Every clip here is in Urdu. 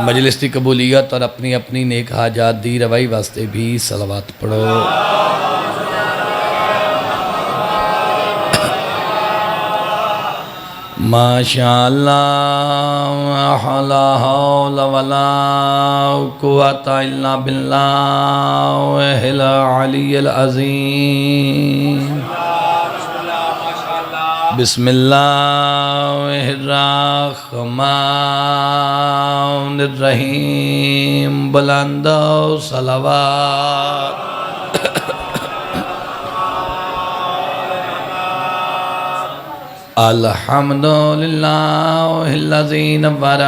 مجلس کی قبولیت اور اپنی اپنی نیک حاجات دی روائی واسطے بھی صلوات پڑھو۔ ماشاءاللہ لا حول ولا قوة الا باللہ العلی العظیم۔ بسم اللہ الرحمن الرحیم، بلند و صلوات۔ الحمدللہ الذی نور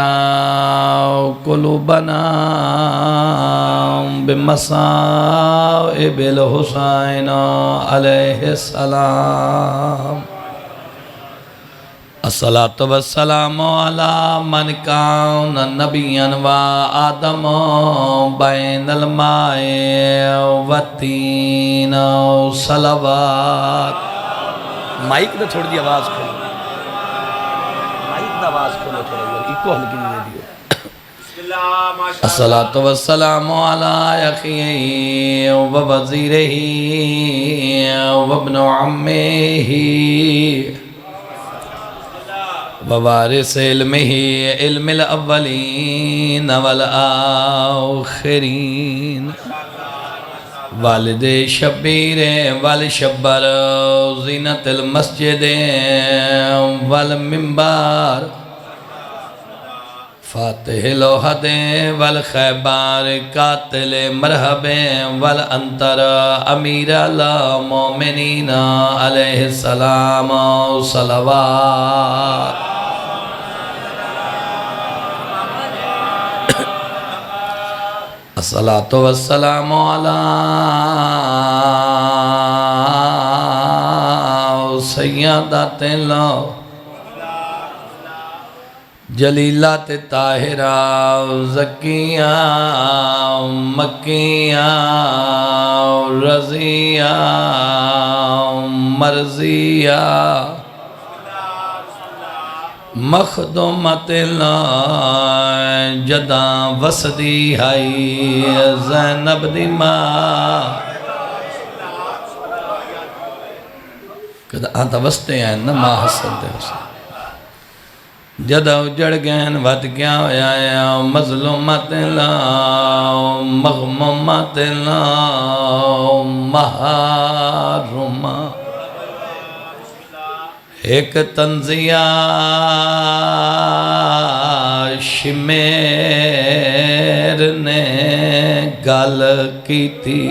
قلوبنا بمصائب الحسین علیہ السلام۔ الصلاة والسلام علی من کان نبیا و آدم بین الماء والطین صلوات۔ مائک نہ تھوڑی دی آواز کھولو، مائک نہ آواز کھولو تھوڑا دی، ایک کو ہلکی نہیں دے دیو۔ الصلاة والسلام علی اخیہ و وزیرہ و ابن عمہ ووارث علمہ علم الاولین والآخرین، والد شبیر والشبر زینت المسجد والمنبر، فاتح لوحد والخیبار، قاتل مرحب والانتر، امیر المومنین علیہ السلام صلوات۔ الصلاة والسلام علی سیادات اللہ جلیلات طاہرہ زکیہ مکیہ رضیہ مرضیہ مخدومت اللہ جداں وسدی ہائی زینب دی ماں، کدھا آنتا وستے ہیں نا ماں حسن دے حسن، جدہ اجڑ گین ود گیا ہویا مظلومت اللہ مغمومت اللہ محرومہ، ایک تنزیہ شمیر نے گل کی تھی۔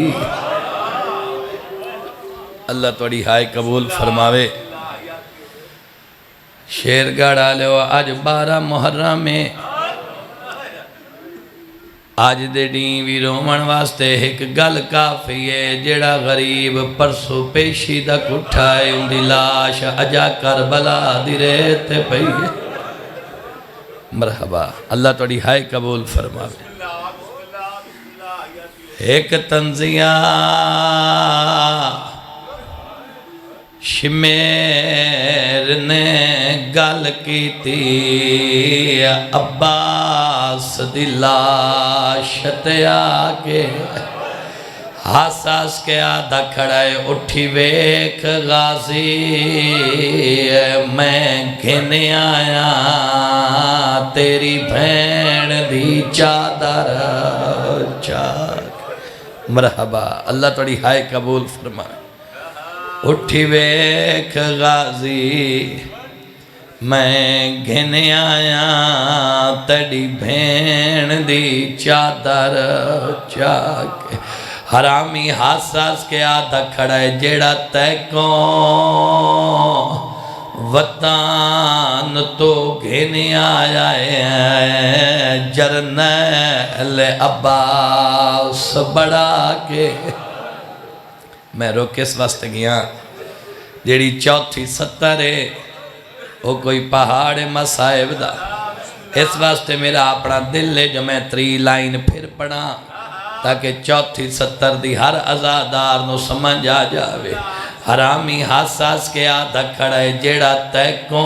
اللہ توڑی ہائے قبول فرماوے۔ شیر گاڑا لے آج 12 محرم میں، آج دے ڈین وی رومن واسطے ایک گل کافی ہے، جیڑا غریب پرسو پیشی دا کٹھائے ان دی لاش اجا کربلا دی ریتے پئی ہے۔ مرحبا، اللہ توڑی ہائے قبول فرماوے۔ ایک تنزیہ شمیر نے گل کی تھی، عباس دی لاش تے آکے حساس کے آدھا کھڑائے اٹھی ویک غازی، میں گھنے آیا تیری بھین دی چادر چاک۔ مرحبا، اللہ توڑی ہائے قبول فرمائے۔ اٹھی ویک غازی میں گھنے آیا تیری بھین دی چادر چاک، حرامی حساس کے آدھا کھڑائے جیڑا تے کو وطن تو گھنے آیا ہے، جرنیل عباس بڑھا کے۔ میں روک اس واسطے گیا جیڑی چوتھی 70 ہے وہ کوئی پہاڑ مسائب دا، اس واسطے میرا اپنا دل ہے جو میں 3 لائن پھر پڑھا تاکہ چوتھی 70 دی ہر عزادار نو سمجھ آ جاوے۔ حرامی حساس کے آدھا کھڑے جیڑا تے کو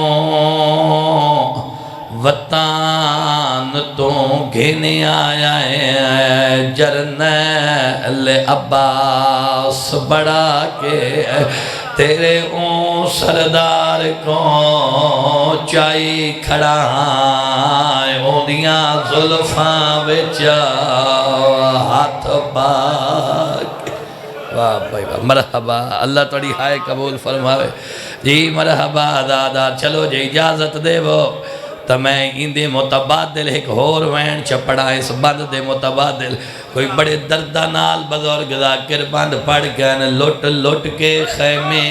وطن تو گھنے آیا ہے جرنیل عباس بڑھا کے تیرے اون سردار کو چائی کھڑا ہے اونیاں زلفاں بچا ہاتھ پاک واہ بھائی واہ مرحبا اللہ توڑی ہائے قبول فرماوے جی مرحبا دادا چلو جی اجازت دے وہ تو میں اندے متبادل ایک ہور وین چپڑا اس بند دے متبادل کوئی بڑے دردہ نال بزرگ ذاکر بند پڑھ گئے لٹ لٹ کے خیمے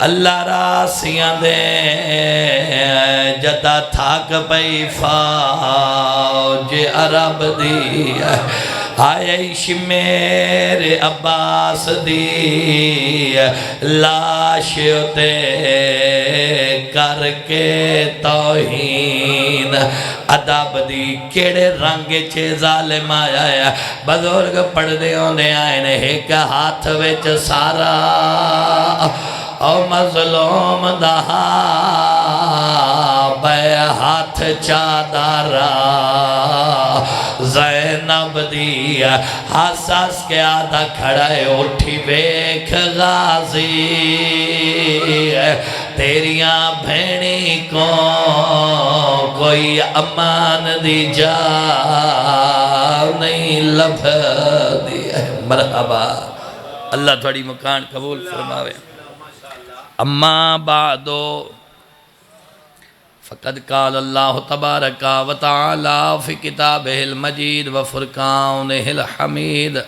اللہ راسیاں دے جدا تھاک پئی فوج عرب دی آئے شمیر عباس دی لاش تے کر کے توہین عذاب دی کیڑے رنگ چے ظالم آیا ہے بزرگ پڑھ دے ہوندے آئے نے ایک ہاتھ وچ سارا او مظلوم دہا بے ہاتھ چادارا زینب دی حساس کے آدھا کھڑے اٹھی بیک غازی تیریاں بھینی کو کوئی امان دی جا نہیں لبھ دی مرحبا اللہ تھوڑی مکان قبول فرماوے اما بعدو فقد قال اللہ تبارک و تعالی فی کتابہ المجید و فرقانہ الحمید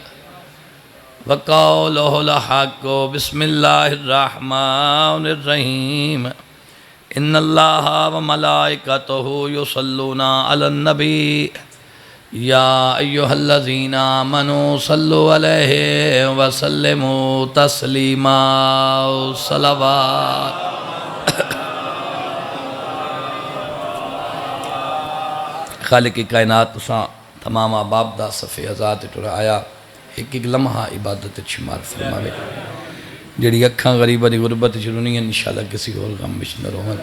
وقولہ الحق بسم اللہ الرحمن الرحیم ان اللہ و ملائکتہ یصلون علی النبی یا ایہا الذین آمنوا صلوا علیہ وسلموا تسلیما صلوات خالق کائنات تساں تمام آباب دا صفحے ازاد ٹر آیا ایک ایک لمحہ عبادت شمار فرماوے جڑی اکھاں غریبہ دی غربت چرونی ہیں انشاءاللہ کسی اور غم بچ نہ روہن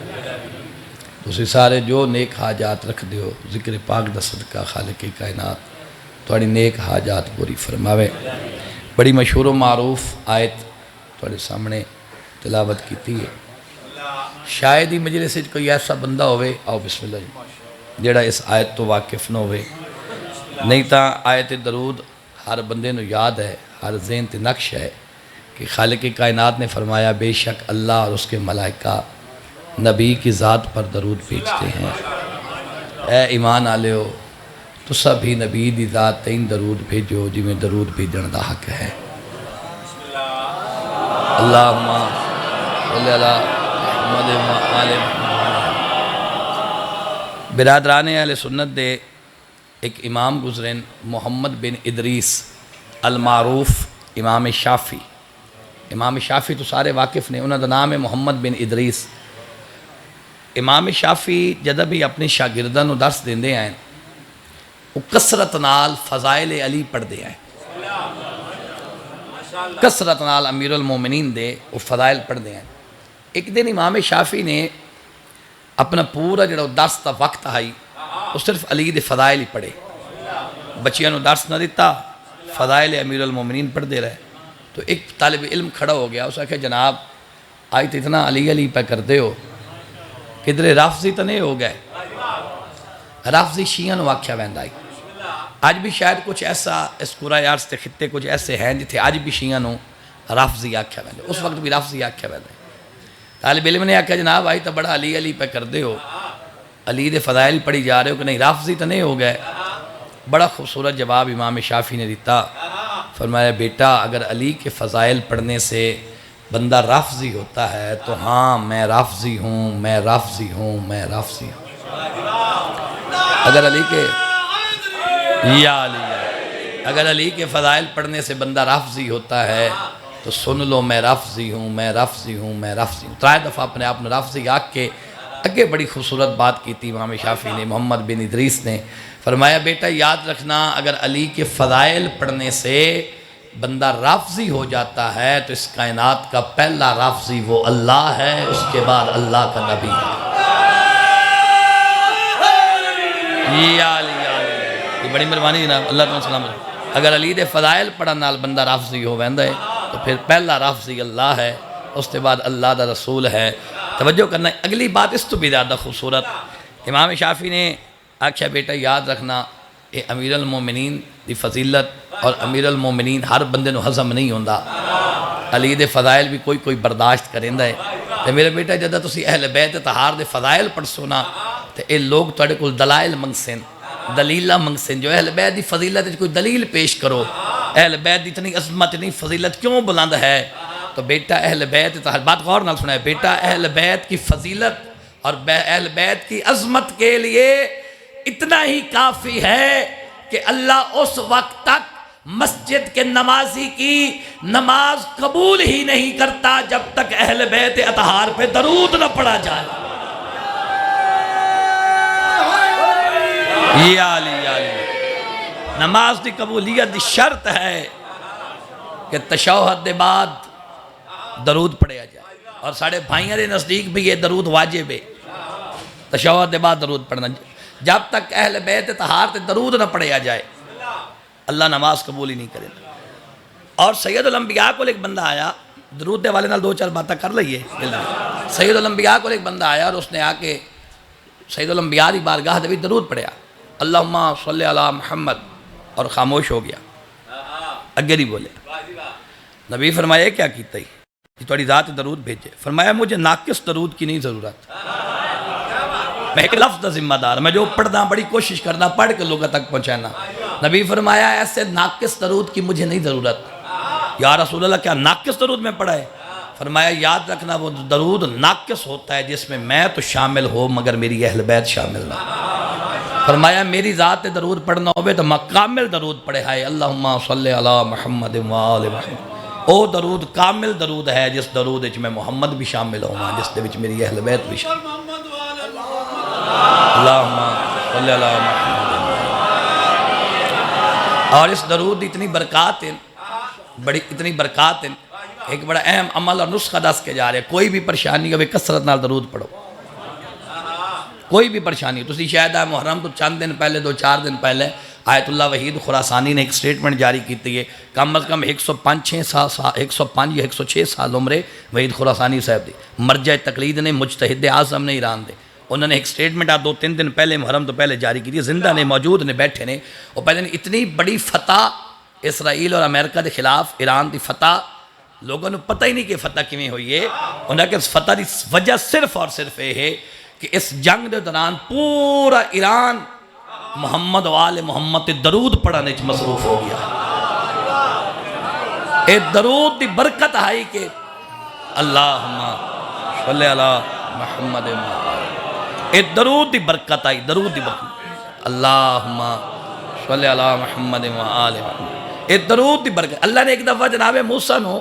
تسی سارے جو نیک حاجات رکھ دیو ذکر پاک دا صدقہ خالق کائنات توڑی نیک حاجات پوری فرماوے بڑی مشہور و معروف آیت توڑے سامنے تلاوت کیتی ہے شاید ہی مجلس سے کوئی ایسا بندہ ہوئے آؤ بسم اللہ جی جڑا اس آیت تو واقف نہ ہوئے نہیں تا آیت درود ہر بندے نو یاد ہے ہر ذہن تے نقش ہے کہ خالق کائنات نے فرمایا بے شک اللہ اور اس کے ملائکہ نبی کی ذات پر درود بھیجتے ہیں اے ایمان آلے ہو تو سبھی نبی دی ذات تین درود بھیجو جی میں درود بھیجن دا حق ہے اللہم صلی اللہ محمد و آل محمد برادران اہل سنت دے ایک امام گزرین محمد بن ادریس المعروف امام شافی امام شافی تو سارے واقف نے انہوں دا نام ہے محمد بن ادریس امام شافی جدہ بھی اپنی شاگردہ نو درس دیندے ہیں وہ کثرت نال فضائل علی پڑھ دے ہیں کثرت نال امیر المومنین دے وہ فضائل پڑھ دے ہیں ایک دن امام شافی نے اپنا پورا جڑا درس تا وقت آئی وہ صرف علی دے فضائل ہی پڑھے بچیاں نو درس نہ دیتا فضائل امیر المومنین پڑھ دے رہے تو ایک طالب علم کھڑا ہو گیا اسے کہا جناب آئی تو اتنا علی علی پہ کرتے ہو کدھر رافضی تو نہیں ہو گئے رافضی شیعہ نو واقعہ ویندائی آج بھی شاید کچھ ایسا اس قرآن عرض تے خطے کچھ ایسے ہیں جتھے آج بھی شیعہ نو رافضی آکھیا ویندے اس وقت بھی رافضی آکھیا ویندے طالب علم نے آکھا جناب آئی تو بڑا علی علی پہ کر دے ہو علی دے فضائل پڑھی جا رہے ہو کہ نہیں رافضی تو نہیں ہو گئے بڑا خوبصورت جواب امام شافی نے دیتا فرمایا بیٹا اگر علی کے فضائل پڑھنے سے بندہ رافضی ہوتا ہے تو ہاں میں رافضی ہوں میں رافضی ہوں میں رافضی ہوں اگر علی کے یا علی اگر علی کے فضائل پڑھنے سے بندہ رافضی ہوتا ہے تو سن لو میں رافضی ہوں میں رافضی ہوں میں رافضی ہوں ترائے دفعہ اپنے آپ نے رافضی آکھ کے اگے بڑی خوبصورت بات کی تھی امام شافی نے محمد بن ادریس نے فرمایا بیٹا یاد رکھنا اگر علی کے فضائل پڑھنے سے بندہ رافضی ہو جاتا ہے تو اس کائنات کا پہلا رافضی وہ اللہ ہے اس کے بعد اللہ کا نبی ہے یا علی یا علی، یہ بڑی مہربانی جناب، اللہ تعالیٰ سلام علیکم۔ اگر علی دے فضائل پڑھن نال بندہ رافضی ہو ویندا ہے تو پھر پہلا رافضی اللہ ہے، اس کے بعد اللہ دا رسول ہے۔ توجہ کرنا، اگلی بات اس تو بھی زیادہ خوبصورت، امام شافعی نے آکھیا بیٹا یاد رکھنا یہ امیر المومنین دی فضیلت اور امیر المومنین ہر بندے نو ہضم نہیں ہوندا، علی دے فضائل بھی کوئی کوئی برداشت کریندا ہے۔ تے میرے بیٹا جدہ تسی اہل بیت طہار دے فضائل پڑھسو نا تے اے لوگ تواڈے کول دلائل منگسن، دلیلہ منگسن، جو اہل بیت دی فضیلت کوئی دلیل پیش کرو، اہل بیت دی اتنی عظمت اتنی فضیلت کیوں بلند ہے؟ تو بیٹا اہل بیت طہار، بات غور نال سنا ہے، بیٹا اہل بیت کی فضیلت اور اہل بیت کی عظمت کے لیے اتنا ہی کافی ہے کہ اللہ اس وقت تک مسجد کے نمازی کی نماز قبول ہی نہیں کرتا جب تک اہل بیت اطہار پہ درود نہ پڑھا جائے۔ یا علی یا علی، نماز دی قبولیت دی شرط ہے کہ تشہد دے بعد درود پڑھیا جائے، اور ساڑھے بھائیاں دے نزدیک بھی یہ درود واجب ہے، تشہد دے بعد درود پڑھنا۔ جب تک اہل بیت طہار تے درود نہ پڑھیا جائے اللہ نماز قبول ہی نہیں کرے۔ اور سید الانبیاء کو ایک بندہ آیا، درود دے والے نال دو چار باتیں کر لئیے، سید الانبیاء کو ایک بندہ آیا اور اس نے آ کے سید الانبیاء دی بارگاہ دے وچ درود پڑھیا، اللہم صلی علی محمد، اور خاموش ہو گیا، اگے نہیں بولے۔ نبی فرمایا کیا کیتا ہی کہ تھوڑی ذات درود بھیجے؟ فرمایا مجھے ناقص درود کی نہیں ضرورت، میں ایک لفظ دا ذمہ دار، میں جو پڑھنا بڑی کوشش کرنا پڑھ کے لوگوں تک پہنچانا۔ نبی فرمایا ایسے ناقص درود کی مجھے نہیں ضرورت۔ یا رسول اللہ کیا ناقص درود میں پڑھا ہے؟ فرمایا یاد رکھنا وہ درود ناقص ہوتا ہے جس میں تو شامل ہو مگر میری اہل بیت شامل نہ۔ فرمایا میری ذات درود پڑھنا ہوئے تو کامل درود پڑھے ہے، اللہم صلی علی محمد و آل محمد، او درود کامل درود ہے جس درود وچ میں محمد بھی شامل ہوں، جس دے وچ میری اہل بیت بھی شامل، اللہم صلی علی محمد۔ اور اس درود اتنی برکات ہیں، بڑی اتنی برکات ہیں، ایک بڑا اہم عمل اور نسخہ دس کے جا رہے، کوئی بھی پریشانی ہوئے کثرت نال درود پڑھو، کوئی بھی پریشانی ہو۔ تسی شاید محرم تو چند دن پہلے، دو چار دن پہلے آیت اللہ وحید خراسانی نے ایک سٹیٹمنٹ جاری کی ہے، کم از کم 105 یا 106 سال عمرے وحید خراسانی صاحب دی، مرجع تقلید نے، مجتہد اعظم نے ایران دے، انہوں نے ایک سٹیٹمنٹ دو تین دن پہلے محرم تو پہلے جاری کی تھی، زندہ نے، موجود نے، بیٹھے نے، اور پہلے نے اتنی بڑی فتح اسرائیل اور امریکہ کے خلاف ایران دی فتح، لوگوں نے پتہ ہی نہیں کہ فتح کیویں ہوئی ہے، انہوں نے کہ اس فتح دی وجہ صرف اور صرف یہ ہے کہ اس جنگ دے دوران پورا ایران محمد و آل محمد درود پڑھنے چ مصروف ہو گیا۔ اے درود دی برکت آئی کہ اللہم صلی علی محمد و اے درود دی برکت آئی، درود دی برکت، اللہم صلی علی محمد و آل محمد، اے درود دی برکت۔ اللہ نے ایک دفعہ جناب موسیٰ نو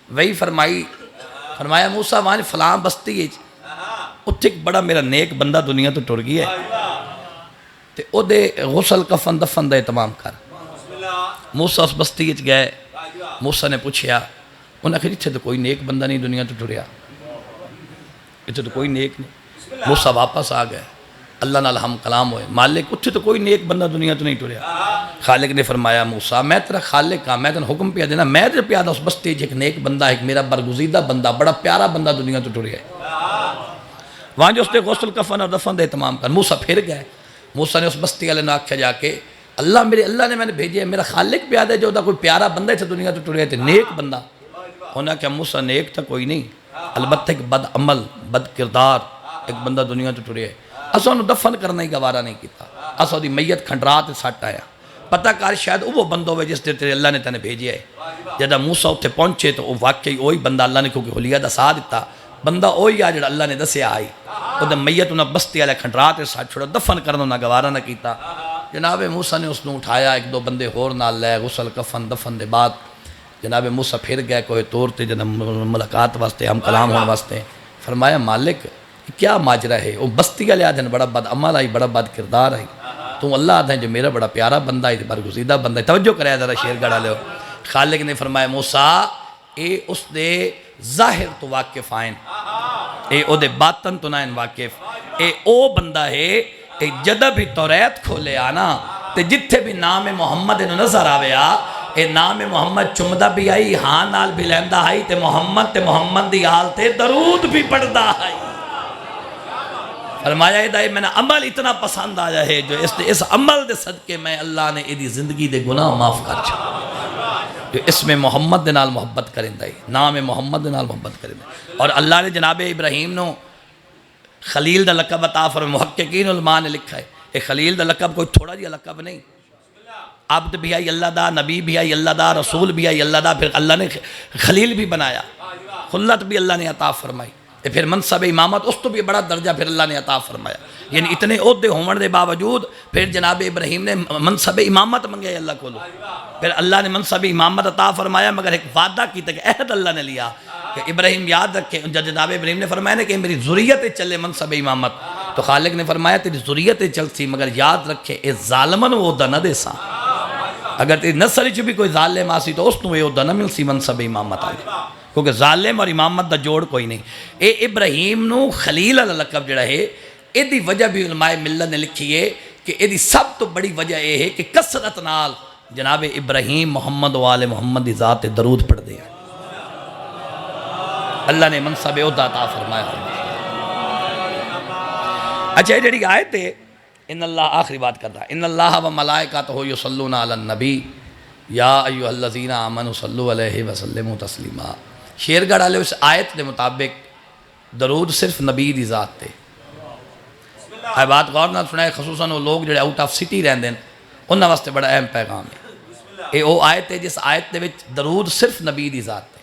وہی فرمایا موسیٰ وہاں فلاں بستی ہے، اتھے ایک بڑا میرا نیک بندہ دنیا تو ٹر گیا ہے، تے او دے غسل کفن دفن دا اہتمام کر۔ موسیٰ اس بستی وچ گئے، موسیٰ نے پوچھیا، انہوں نے کہا اتھے تو کوئی نیک بندہ نہیں دنیا تو ٹریا، اتھے تو کوئی نیک نہیں۔ موسیٰ واپس آ گئے، اللہ نال ہم کلام ہوئے، مالک اتھے تو کوئی نیک بندہ دنیا تو نہیں ٹریا۔ خالق نے فرمایا موسیٰ میں تیرا خالق ہاں، میں تیرا حکم پیا دینا، میں تیرا پیادا اس بستی ایک نیک بندہ، ایک میرا برگزیدہ بندہ، بڑا پیارا بندہ دنیا تو ٹریا ہے، وہاں جو اس نے غسل کفن اور دفن دے اہتمام کر۔ موسیٰ پھر گئے، موسیٰ نے اس بستی والے نے آکھیا جا کے اللہ نے میں نے بھیجے، میرا خالق پیادا ہے جو دا کوئی پیارا بندہ ہے دنیا تو ٹریا تھے، نیک بندہ۔ ہونا کہ موسیٰ نیک تھا کوئی نہیں، البتہ ایک بد عمل بد کردار ایک بندہ دنیا تو ٹریا ہے، اسا انہوں دفن کرنا ہی گوارا نہیں کیتا، اسا دی میت کھنڈرات سٹ آیا، پتہ کار شاید وہ بندہ ہوئے جس دے تیرے اللہ نے تینے بھیجیا ہے۔ جدہ موسیٰ اتھے پہنچے تو وہ واقعی وہی بندہ اللہ نے کیونکہ حلیہ دسا دیتا، بندہ وہی آ جڑا اللہ نے دسیا آئی، وہ دے میت انہاں بستی والے کھنڈرات سٹ چھوڑا، دفن کرنا انہاں گوارا نہ کیتا۔ جناب موسیٰ نے اس نے اٹھایا، ایک دو بندے ہور نال لے، غسل کفن دفن دے بعد جناب موسیٰ پھر گئے کوئی طور تے جناب ملاقات واسطے، ہم کلام ہونے واسطے۔ فرمایا مالک کیا ماجرا ہے؟ وہ بستی والے آدھے بڑا بد عمل آئی، بڑا بد کردار آئی، تو اللہ آدھے جو میرا بڑا پیارا بندہ ہے، برگزیدہ بندہ ہے، توجہ کرے ذرا شیر گڑا لے۔ خالق نے فرمایا موسیٰ اے اس دے ظاہر تو واقف آئیں، اے او دے باطن تو نائن واقف، اے او بندہ ہے، جدہ بھی توریت کھولے آنا تے جتھے بھی نام محمد نظر آویا اے نام محمد چمدہ بھی آئی ہاں نال بھی لیندہ آئی تے محمد دی آل تے درود بھی پڑھدا آئی فرمایا ادھائی میں نے عمل اتنا پسند آیا ہے جو اس عمل دے صدقے میں اللہ نے ادھی زندگی دے گناہ معاف کر چھا جو اس میں محمد دے نال محبت کریں دائی نام محمد دے نال محبت کریں دائی اور اللہ نے جناب ابراہیم نو خلیل دا لقب عطا فرمایا محققین علماء نے لکھا ہے اے خلیل دا لقب کوئی تھوڑا جی لقب نہیں عبد بھی آئی اللہ دا نبی بھی آئی اللہ دا رسول بھی آئی اللہ دا پھر اللہ نے خلیل بھی بنایا خلت بھی اللہ نے عطا فرمائی پھر منصب امامت اس تو بھی بڑا درجہ پھر اللہ نے عطا فرمایا یعنی اتنے عہدے ہومن دے باوجود پھر جناب ابراہیم نے منصب امامت منگے اللہ کو پھر اللہ نے منصب امامت عطا فرمایا مگر ایک وعدہ کی تک عہد اللہ نے لیا کہ ابراہیم یاد رکھے جناب ابراہیم نے فرمایا کہ میری ذریت چلے منصب امامت تو خالق نے فرمایا تیری ذریت چلتی مگر یاد رکھے اے ظالمن وہ عہدہ نہ دے سا اگر تیری نسل چ بھی کوئی ظالم آسی تو اس نو یہ عہدہ نہ مل سی منصب امامت آگے کیونکہ ظالم اور امامت دا جوڑ کوئی نہیں اے ابراہیم نو خلیل اللہ لقب جڑا ہے اے دی وجہ بھی علماء ملت نے لکھی ہے کہ اے دی سب تو بڑی وجہ اے ہے کہ کثرت نال جناب ابراہیم محمد و آل محمد دی ذات درود پڑھ دیا اللہ نے منصب عہدہ عطا فرمایا اچھا یہ جڑی آیت ہے ان اللہ آخری بات کر رہا ہے ان اللہ و ملائکتہ یصلون علی النبی یا ایہا الذین آمنوا صلوا علیہ وسلموا تسلیما شیر گڑھ والے اس آیت دے مطابق درود صرف نبی دی ذات تے اے بات غور نہ سنائے خصوصاً وہ لوگ جڑے آؤٹ آف سٹی رہندے ہیں انہاں واسطے بڑا اہم پیغام ہے اے وہ آیت ہے جس آیت دے وچ درود صرف نبی دی ذات تے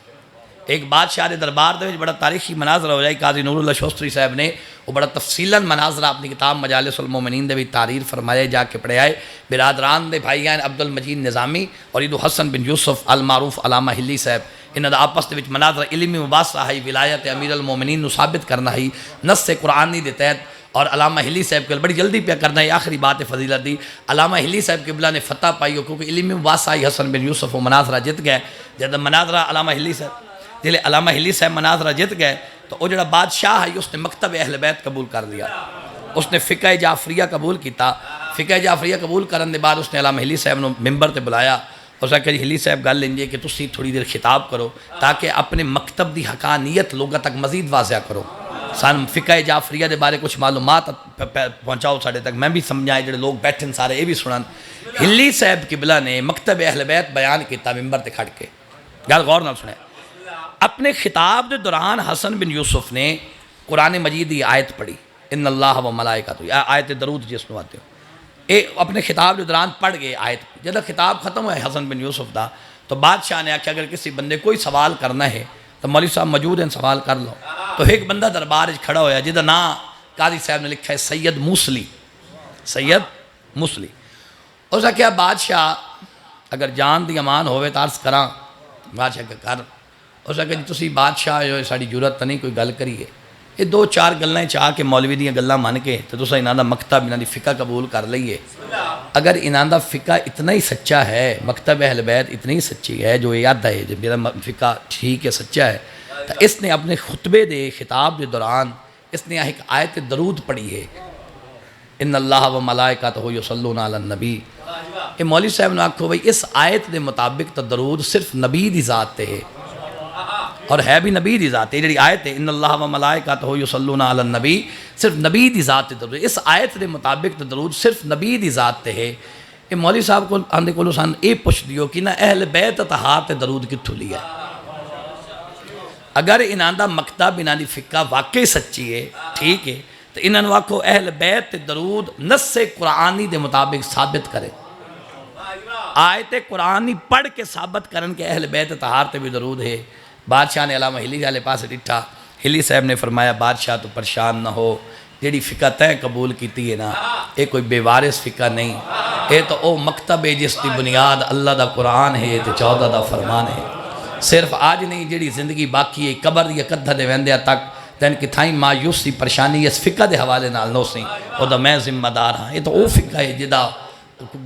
ایک بادشاہ دے دربار دے وچ بڑا تاریخی مناظرہ ہو جائے قاضی نور اللہ شوستری صاحب نے وہ بڑا تفصیلاً مناظرہ اپنی کتاب مجالس المومنین دے بھی تحریر فرمائے جا کے پڑھے آئے برادران دے بھائی آئین عبد المجید نظامی اور عیدو حسن بن یوسف المعروف علامہ ہلی صاحب انہاں دا آپس دے وچ مناظرہ علمی مباحثہ ہے ولایت امیر المومنین نو ثابت کرنا ہے نص قرآنی دے تحت اور علامہ ہلی صاحب کے بڑی جلدی پہ کرنا ہے آخری بات فضیلت دی علامہ ہلی صاحب قبلہ نے فتح پائی ہو کیونکہ علمی مباحثہ ہے حسن بن یوسف وہ مناظرہ جت گئے جب مناظرہ علامہ ہلی صاحب جلے علامہ ہلی صاحب مناظرہ جت گئے تو وہ جڑا بادشاہ ہے اس نے مکتب اہل بیت قبول کر لیا اس نے فقہ جعفریہ قبول کیتا فقہ جعفریہ قبول کرنے بعد اس نے علامہ ہلی صاحب نے ممبر تے بلایا اس نے کہا جی ہلی صاحب گل لیں کہ تسی تھوڑی دیر خطاب کرو تاکہ اپنے مکتب دی حقانیت لوگوں تک مزید واضح کرو سان فقہ جعفریہ دے بارے کچھ معلومات پہنچاؤ ساڑھے تک میں بھی سمجھائیں جڑے لوگ بیٹھیں سارے یہ بھی سنن ہلی صاحب قبلہ نے مکتب اہل بیت بیان کیتا ممبر تے کھڑ کے گل غور نہ سنیں اپنے خطاب دے دوران حسن بن یوسف نے قرآن مجید کی آیت پڑھی ان اللہ و ملائکتہ آیت درود جس نو آتے ہو اے اپنے خطاب دے دوران پڑھ گئے آیت جب خطاب ختم ہوا ہے حسن بن یوسف دا تو بادشاہ نے آکھا اگر کسی بندے کوئی سوال کرنا ہے تو مولوی صاحب موجود ہیں سوال کر لو تو ایک بندہ دربار کھڑا ہویا جہاں نام قاضی صاحب نے لکھا ہے سید موسلی اس نے کہا بادشاہ اگر جان دی امان ہوئے تو عرض کراں بادشاہ کا کر اس نے کہا جی تسی بادشاہ جو ساری ضرورت نہیں کوئی گل کریے یہ دو چار گلیں چاہ کے مولوی دیاں گلاں من کے تو تسا انہاں دا مکتب انہاں دی فقہ قبول کر لئیے اگر انہاں دا فقہ اتنا ہی سچا ہے مکتب اہل بیت اتنی ہی سچی ہے جو یاد ہے جب میرا فقہ ٹھیک ہے سچا ہے تو اس نے اپنے خطبے دے خطاب دے دوران اس نے ایک آیت درود پڑھی ہے ان اللہ و ملائکتہ یصلون علی النبی کہ مولوی صاحب نے آکھو بھئی اس آیت دے مطابق تو درود صرف نبی دی ذات تے ہے اور ہے بھی نبی دی ذات ہے جڑی آیت ہے ان اللہ و ملائکتہ یصلون علی النبی صرف نبی دی ذات تے درود اس آیت دے مطابق درود صرف نبی دی ذات تے ہے کہ مولوی صاحب کو آندے کولو سان اے پوچھ دیو کہ نہ اہل بیت طہار تے درود کتھوں لیا اگر انہاں دا مکتب انہاں دی فقہ واقعی سچی ہے ٹھیک ہے تو انہاں نو آکھو اہل بیت تے درود نص قرآنی دے مطابق ثابت کرے آیت قرآنی پڑھ کے ثابت کرن کے اہل بیت طہار تے بھی درود ہے بادشاہ نے علامہ ہلی والے پاس ڈٹھا ہلی صاحب نے فرمایا بادشاہ تو پریشان نہ ہو جیڑی فقہ تے قبول کیتی ہے نا اے کوئی بے وارث فقہ نہیں اے تو او مکتب ہے جس دی بنیاد اللہ دا قرآن ہے تے 14 دا فرمان ہے صرف آج نہیں جیڑی زندگی باقی ہے قبر یا قدھر دے ویندے تک تین کتھائیں مایوسی پریشانی اس فقہ دے حوالے نال نو سی او دا میں ذمہ دار ہاں یہ تو او فقہ ہے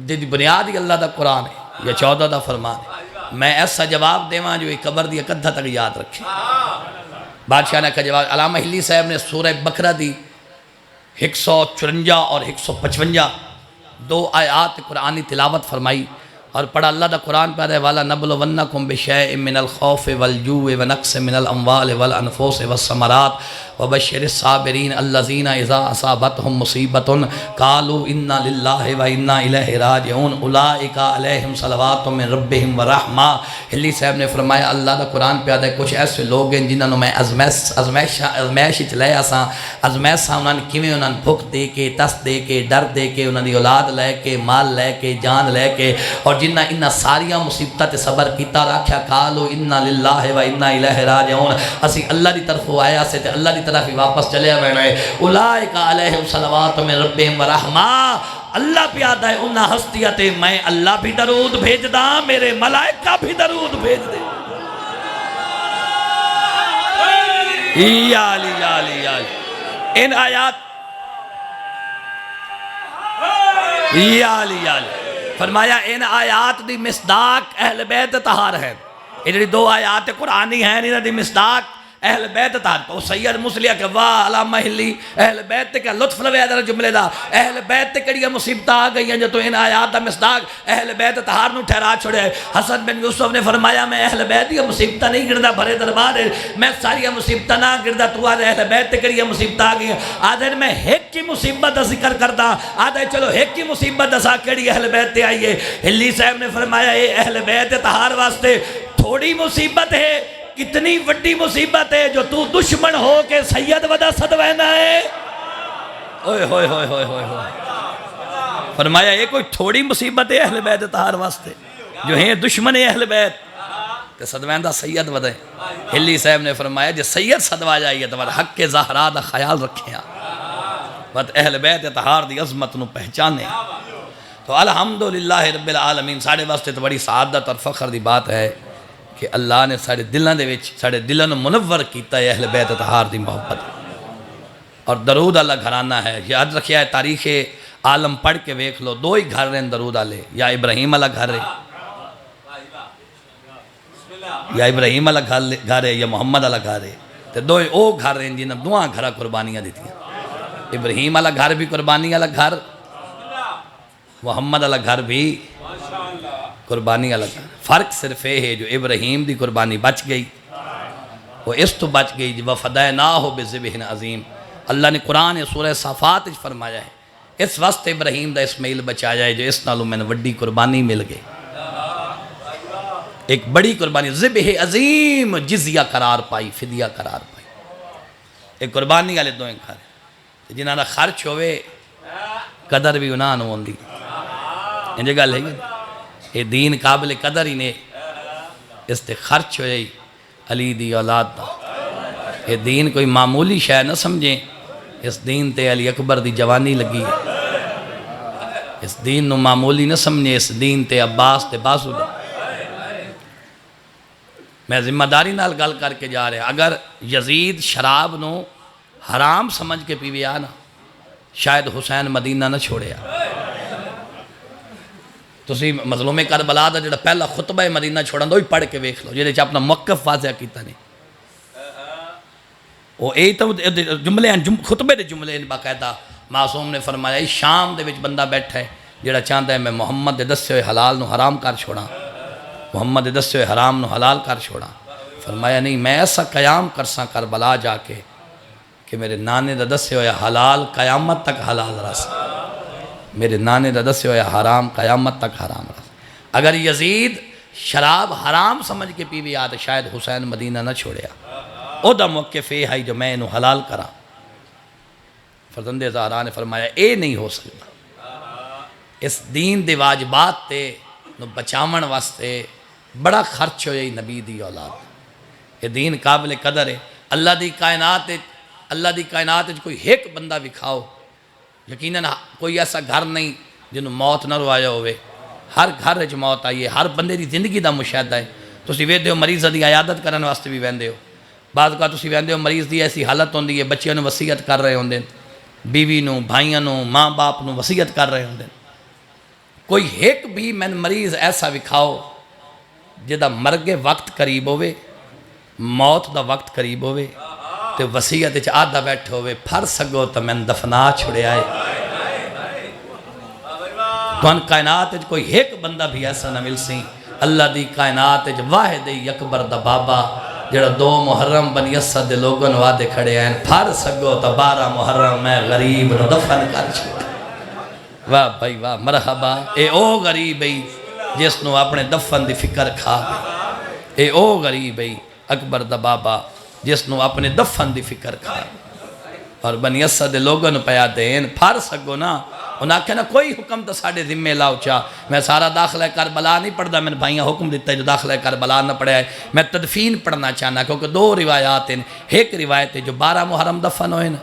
جدی بنیاد ہی اللہ دا قرآن ہے یا 14 دا فرمان ہے میں ایسا جواب دیواں جو ایک قبر دی قدھا تک یاد رکھے بادشاہ نے کہا جواب علامہ ہلی صاحب نے سورہ بقرہ دی 154 اور 155 دو آیات قرآنی تلاوت فرمائی اور پڑھا اللہ دا قرآن پہ والا نبلونکم بشیء من الخوف والجوع ونقص من الاموال والانفس والثمرات وبشر الصابرین الذین اذا اصابتهم مصیبۃ قالوا انا للہ و انا الیہ راجعون اولئک علیہم صلوات من ربہم ورحمہ۔ ہلی صاحب نے فرمایا اللہ دا قرآن پہ آدھا کچھ ایسے لوگ ہیں جنہوں میں ازمائش لے آساں، ازمائش انہوں نے کیویں انہوں نے بھوک دے کے تس دے کے ڈر دے کے انہوں نے اولاد لے کے مال لے کے جان لے کے، اور جنہ انہا ساریاں مصیبتہ تے صبر کیتا رکھیا قالوا انا للہ و انا الیہ راجعون، اسی اللہ دی طرف آیا سے تے اللہ دی طرف ہی واپس چلے ہوئے اولئک علیہم صلوات من ربہم ورحمہ۔ اللہ پیادہ ہے انہا ہستیاتے میں اللہ بھی درود بھیج دا میرے ملائکہ بھی درود بھیج دے۔ یا علی یا علی یا علی ان آیات یا علی یا علی فرمایا ان آیات دی مصداق اہل بیت طہار ہے۔ یہ دو آیات قرآنی ہیں انہاں دی مصداق اہل بیت طہار۔ تو سید مسلیہ کہ واہ علامہ ہلی اہل بیت کا لطف لوے ادھر جملے دا، اہل بیت کڑی مصیبتہ آ گئی ہیں جو تو ان آیات دا مصداق اہل بیت طہار نو ٹھہرا چھوڑے۔ حسن بن یوسف نے فرمایا میں اہل بیت کی مصیبتہ نہیں گردہ بھرے دربار ہے، میں ساری مصیبتہ نہ گردہ تو آدھے اہل بیت کڑی مصیبتہ آ گئی ہیں۔ آدھے میں ایک کی مصیبت ذکر کرتا، آدھے چلو ایک کی مصیبت دسا کڑی اہل بیت آئیے۔ ہلی صاحب نے فرمایا اے اہل بیت طہار واسطے تھوڑی مصیبت ہے، کتنی وڈی مصیبت ہے جو تو دشمن ہو کے سید ودا صدوینا ہے۔ اوئے ہوئے ہوئے ہوئے ہوئے فرمایا یہ کوئی تھوڑی مصیبت ہے اہل بیت طہار واسطے جو ہیں دشمن اہل بیت کہ صدویندہ سید ودا ہے۔ ہلی صاحب نے فرمایا جو سید صدوا جائیے تو حق کے زہرا دا خیال رکھیں بات اہل بیت طہار دی عظمت نو پہچانے۔ تو الحمدللہ رب العالمین ساڑھے واسطے تو بڑی سعادت اور فخر دی بات ہے کہ اللہ نے ساڑھے دلوں دے وچ ساڑھے دلوں نے منور کیتا ہے اہل بیت طہار دی محبت اور درود اللہ گھرانہ ہے۔ یاد رکھیا ہے تاریخ عالم پڑھ کے ویکھ لو دو ہی گھر رہے درود آلے، یا ابراہیم اللہ گھر رہے یا ابراہیم اللہ گھر رہے یا محمد اللہ گھر رہے، تو دو ہی او گھر رہے جنہاں دوہاں گھرہ قربانیاں دیتی ہیں۔ ابراہیم اللہ گھر بھی قربانی اللہ گھر، محمد اللہ گھر بھی قربانی اللہ گھر۔ فرق صرف یہ ہے جو ابراہیم دی قربانی بچ گئی وہ اس تو بچ گئی جو وفدیناہ بذبح عظیم۔ اللہ نے قرآن سورہ صافات فرمایا ہے اس وقت ابراہیم دا اسماعیل بچایا ہے جو اس نالوں میں نے وڈی قربانی مل گئی، ایک بڑی قربانی ذبح عظیم، جزیہ قرار پائی، فدیہ قرار پائی۔ ایک قربانی والے دوئیں گھر جنہاں دا خرچ ہوئے قدر بھی انہاں نو ہوندی ان جگہ لے گئے یہ دین قابل قدر ہی نے اس تے خرچ ہوئے علی دی اولاد دا۔ یہ دین کوئی معمولی شے نہ سمجھیں، اس دین تے علی اکبر دی جوانی لگی ہے، اس دین نو معمولی نہ سمجھیں، اس دین تے عباس تے بازو دا۔ میں ذمہ داری نال گل کر کے جا رہے ہیں اگر یزید شراب نو حرام سمجھ کے پیوے آنا شاید حسین مدینہ نہ چھوڑے آ۔ تسی مظلوم کربلا دا جڑا پہلا خطبہ مدینہ چھوڑا دو ہی پڑھ کے ویکھ لو جیدے چا اپنا موقف واضح کیتا نہیں، وہ ایک تو جملے ہیں خطبے دے جملے ہیں باقاعدہ معصوم نے فرمایا شام دے وچ بندہ بیٹھا ہے جڑا چاہتا ہے میں محمد دے دسے ہوئے حلال نو حرام کر چھوڑا، محمد دے دسے ہوئے حرام نو حلال کر چھوڑا۔ فرمایا نہیں میں ایسا قیام کرساں کربلا جا کے کہ میرے نانے دا دسے ہوئے حلال قیامت تک حلال رسا، میرے نانے دا دسے ہوئے حرام قیامت تک حرام رسا۔ اگر یزید شراب حرام سمجھ کے پیوی آدھے شاید حسین مدینہ نہ چھوڑیا، او دا موقف یہ ہے جو میں انہوں حلال کرا۔ فرزند زہرا نے فرمایا اے نہیں ہو سکتا، اس دین دے واجبات تے نو بچامن واسطے بڑا خرچ ہوئی نبی دی اولاد۔ یہ دین قابل قدر ہے، اللہ دی کائنات کوئی ایک بندہ وکھاؤ یقیناً کوئی ایسا گھر نہیں جنہوں موت نہ روایا ہوئے، ہر گھر وچ موت آئی ہے، ہر بندے دی زندگی دا مشاہدہ ہے۔ تسی ویندے ہو مریض دی عیادت کرنے واسطے بھی ویندے ہو، بعض کا تسی ویندے ہو مریض دی ایسی حالت ہوندی ہے بچیاں نوں وصیت کر رہے ہوندے، بیوی نوں بھائیاں نوں ماں باپ نوں وصیت کر رہے ہوندے۔ کوئی ایک بھی میں مریض ایسا وکھاؤ جدا مرگ وقت قریب ہوئے، موت دا وقت قریب ہوئے، تے وصیت وچ آدھا بیٹھے ہوئے پھر سگو تو میں دفنا چھڑیا ہے تو ان کائنات وچ کوئی ایک بندہ بھی ایسا نہ مل سی اللہ دی کائنات وچ واحد اکبر دا بابا جڑا 2 محرم بنی اسد دے لوگوں وعدے کھڑے ہیں پھر سگو تو 12 محرم میں غریب نو دفن کر چھوڑا واہ بھائی واہ مرحبا اے او غریب ہے جس نو اپنے دفن دی فکر کھا گئی اے او غریب ہے اکبر دا بابا جس نو اپنے دفن دی فکر کھا اور بنی اسد دے لوگوں پیا دین پھر سگو نا انہاں کہنا کوئی حکم تو ساڑھے ذمہ لاؤ چاہ میں سارا داخلہ کربلا نہیں پڑھتا میں نے بھائیاں حکم دیتا ہے جو داخلہ کربلا نہ پڑھا ہے میں تدفین پڑھنا چاہنا کیونکہ 2 روایات ہیں ایک روایت ہے جو 12 محرم دفن ہوئے نا